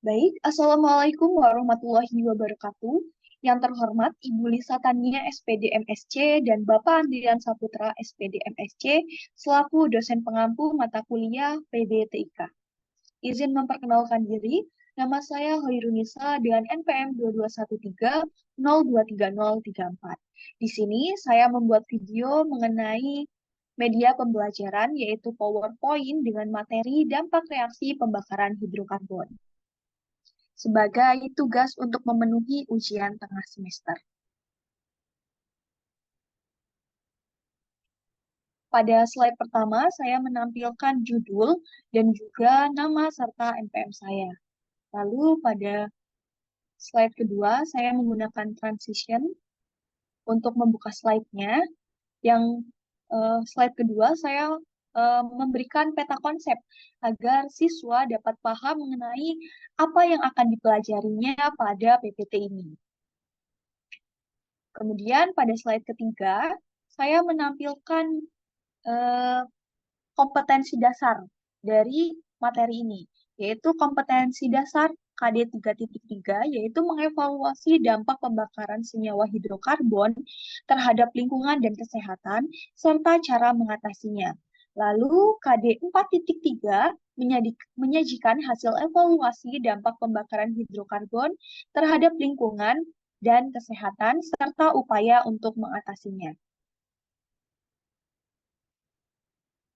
Baik, Assalamualaikum warahmatullahi wabarakatuh. Yang terhormat Ibu Lisa Tania SPD MSC dan Bapak Andrian Saputra SPD MSC selaku dosen pengampu mata kuliah PBTIK. Izin memperkenalkan diri, nama saya Hoirunisa dengan NPM 2213023034. Di sini saya membuat video mengenai media pembelajaran yaitu PowerPoint dengan materi dampak reaksi pembakaran hidrokarbon sebagai tugas untuk memenuhi ujian tengah semester. Pada slide pertama, saya menampilkan judul dan juga nama serta NPM saya. Lalu pada slide kedua, saya menggunakan transition untuk membuka slide-nya. Yang slide kedua, saya memberikan peta konsep agar siswa dapat paham mengenai apa yang akan dipelajarinya pada PPT ini. Kemudian pada slide ketiga, saya menampilkan eh, kompetensi dasar dari materi ini, yaitu kompetensi dasar KD 3.3, yaitu mengevaluasi dampak pembakaran senyawa hidrokarbon terhadap lingkungan dan kesehatan, serta cara mengatasinya. Lalu KD 4.3 menyajikan hasil evaluasi dampak pembakaran hidrokarbon terhadap lingkungan dan kesehatan, serta upaya untuk mengatasinya.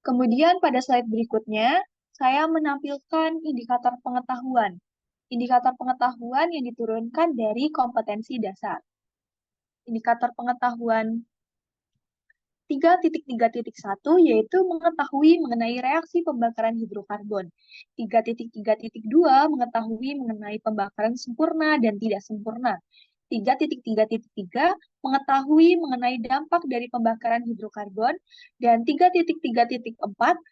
Kemudian pada slide berikutnya, saya menampilkan indikator pengetahuan. Indikator pengetahuan yang diturunkan dari kompetensi dasar. Indikator pengetahuan 3.3.1 yaitu mengetahui mengenai reaksi pembakaran hidrokarbon. 3.3.2 mengetahui mengenai pembakaran sempurna dan tidak sempurna. 3.3.3 mengetahui mengenai dampak dari pembakaran hidrokarbon, dan 3.3.4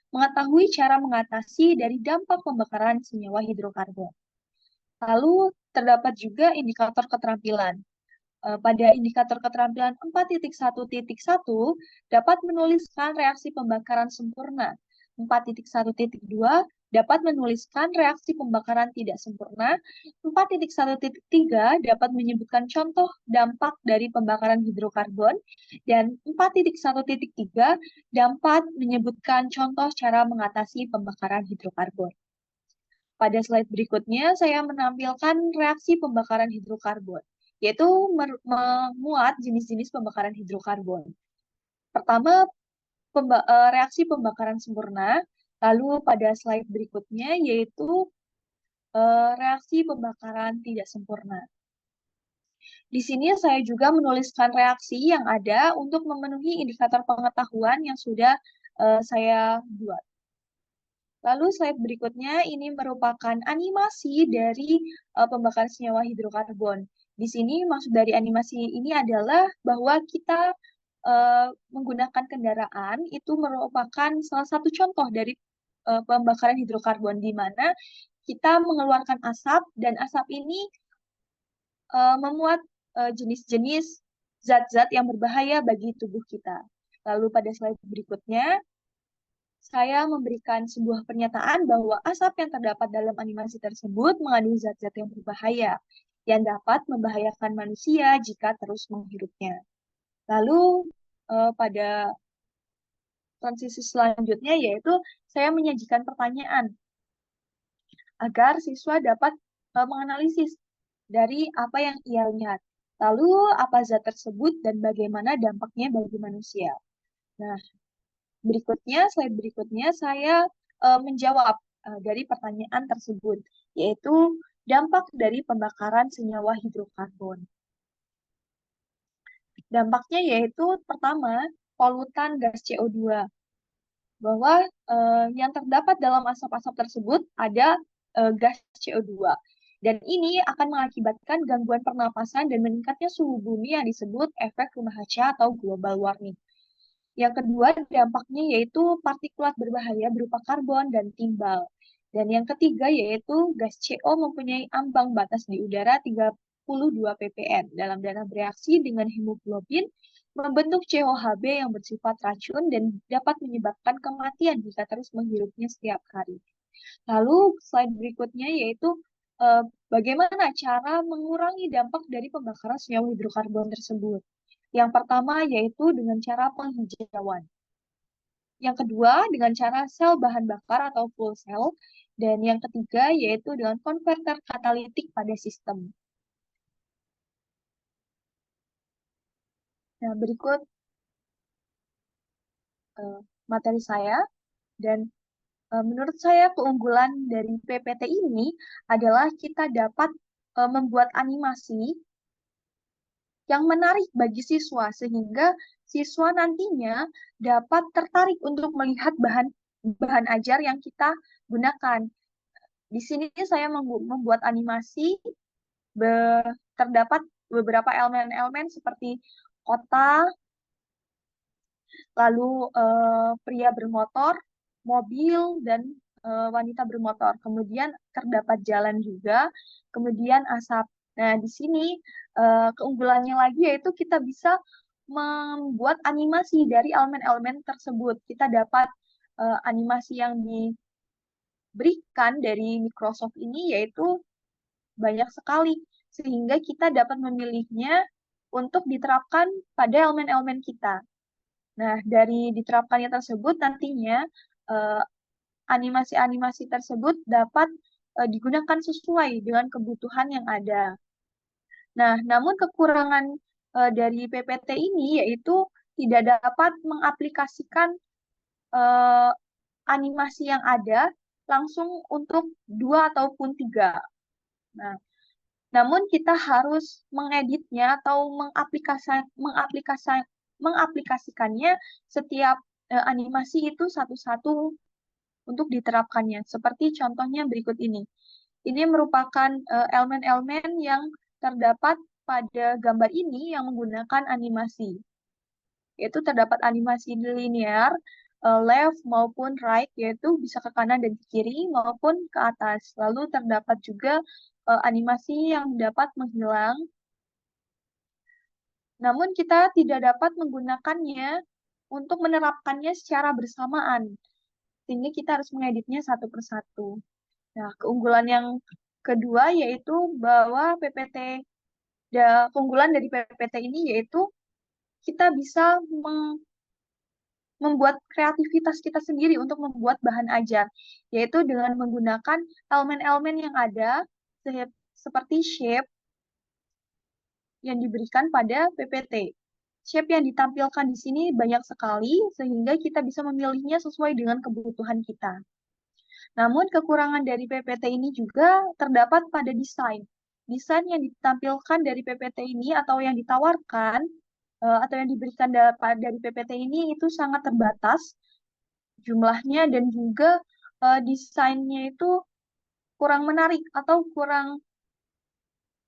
mengetahui cara mengatasi dari dampak pembakaran senyawa hidrokarbon. Lalu terdapat juga indikator keterampilan. Pada indikator keterampilan 4.1.1 dapat menuliskan reaksi pembakaran sempurna. 4.1.2 dapat menuliskan reaksi pembakaran tidak sempurna. 4.1.3 dapat menyebutkan contoh dampak dari pembakaran hidrokarbon. Dan 4.1.3 dapat menyebutkan contoh cara mengatasi pembakaran hidrokarbon. Pada slide berikutnya, saya menampilkan reaksi pembakaran hidrokarbon, yaitu memuat jenis-jenis pembakaran hidrokarbon. Pertama, reaksi pembakaran sempurna, lalu pada slide berikutnya, yaitu reaksi pembakaran tidak sempurna. Di sini saya juga menuliskan reaksi yang ada untuk memenuhi indikator pengetahuan yang sudah saya buat. Lalu slide berikutnya ini merupakan animasi dari pembakaran senyawa hidrokarbon. Di sini maksud dari animasi ini adalah bahwa kita menggunakan kendaraan itu merupakan salah satu contoh dari pembakaran hidrokarbon di mana kita mengeluarkan asap dan asap ini memuat jenis-jenis zat-zat yang berbahaya bagi tubuh kita. Lalu pada slide berikutnya saya memberikan sebuah pernyataan bahwa asap yang terdapat dalam animasi tersebut mengandung zat-zat yang berbahaya yang dapat membahayakan manusia jika terus menghirupnya. Lalu pada transisi selanjutnya yaitu saya menyajikan pertanyaan agar siswa dapat menganalisis dari apa yang ia lihat. Lalu apa zat tersebut dan bagaimana dampaknya bagi manusia. Nah, slide berikutnya saya menjawab dari pertanyaan tersebut, yaitu dampak dari pembakaran senyawa hidrokarbon. Dampaknya yaitu pertama, polutan gas CO2, bahwa yang terdapat dalam asap-asap tersebut ada gas CO2. Dan ini akan mengakibatkan gangguan pernapasan dan meningkatnya suhu bumi yang disebut efek rumah kaca atau global warming. Yang kedua, dampaknya yaitu partikulat berbahaya berupa karbon dan timbal. Dan yang ketiga yaitu gas CO mempunyai ambang batas di udara 32 ppm dalam darah bereaksi dengan hemoglobin membentuk COHB yang bersifat racun dan dapat menyebabkan kematian jika terus menghirupnya setiap hari. Lalu slide berikutnya yaitu eh, bagaimana cara mengurangi dampak dari pembakaran senyawa hidrokarbon tersebut. Yang pertama yaitu dengan cara penghijauan. Yang kedua dengan cara sel bahan bakar atau fuel cell. Dan yang ketiga yaitu dengan konverter katalitik pada sistem. Nah, berikut eh, materi saya. Dan menurut saya keunggulan dari PPT ini adalah kita dapat membuat animasi yang menarik bagi siswa sehingga siswa nantinya dapat tertarik untuk melihat bahan bahan ajar yang kita gunakan. Di sini saya membuat animasi terdapat beberapa elemen-elemen seperti kota, lalu pria bermotor, mobil, dan wanita bermotor. Kemudian terdapat jalan juga, kemudian asap. Nah, di sini keunggulannya lagi yaitu kita bisa membuat animasi dari elemen-elemen tersebut. Kita dapat animasi yang diberikan dari Microsoft ini yaitu banyak sekali, sehingga kita dapat memilihnya untuk diterapkan pada elemen-elemen kita. Nah, dari diterapkannya tersebut nantinya eh, animasi-animasi tersebut dapat digunakan sesuai dengan kebutuhan yang ada. Nah, namun kekurangan dari PPT ini yaitu tidak dapat mengaplikasikan eh, animasi yang ada langsung untuk dua ataupun tiga. Nah, namun kita harus mengeditnya atau mengaplikasikannya setiap animasi itu satu-satu untuk diterapkannya. Seperti contohnya berikut ini. Ini merupakan elemen-elemen yang terdapat pada gambar ini yang menggunakan animasi. Yaitu terdapat animasi linear, left maupun right, yaitu bisa ke kanan dan ke kiri maupun ke atas. Lalu terdapat juga animasi yang dapat menghilang, namun kita tidak dapat menggunakannya untuk menerapkannya secara bersamaan, sehingga kita harus mengeditnya satu persatu. Nah, keunggulan yang kedua yaitu bahwa keunggulan dari PPT ini yaitu kita bisa membuat kreativitas kita sendiri untuk membuat bahan ajar, yaitu dengan menggunakan elemen-elemen yang ada, seperti shape yang diberikan pada PPT. Shape yang ditampilkan di sini banyak sekali, sehingga kita bisa memilihnya sesuai dengan kebutuhan kita. Namun, kekurangan dari PPT ini juga terdapat pada desain. Desain yang ditampilkan dari PPT ini atau yang ditawarkan atau yang diberikan dari PPT ini itu sangat terbatas jumlahnya dan juga desainnya itu kurang menarik atau kurang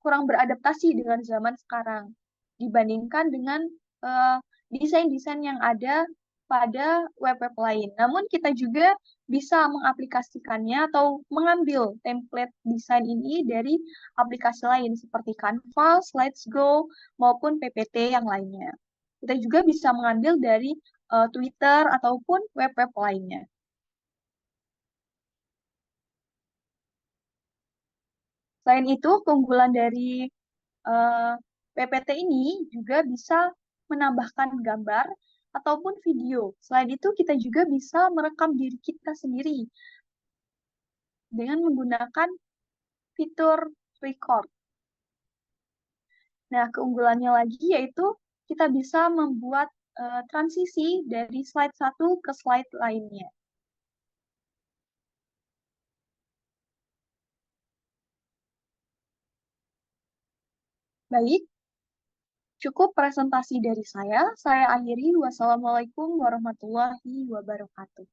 kurang beradaptasi dengan zaman sekarang dibandingkan dengan eh, desain-desain yang ada pada web-web lain. Namun kita juga bisa mengaplikasikannya atau mengambil template desain ini dari aplikasi lain seperti Canva, Slides.go, maupun PPT yang lainnya. Kita juga bisa mengambil dari Twitter ataupun web-web lainnya. Selain itu, keunggulan dari eh, PPT ini juga bisa menambahkan gambar ataupun video. Selain itu, kita juga bisa merekam diri kita sendiri dengan menggunakan fitur record. Nah, keunggulannya lagi yaitu kita bisa membuat transisi dari slide satu ke slide lainnya. Baik, cukup presentasi dari saya. Saya akhiri. Wassalamualaikum warahmatullahi wabarakatuh.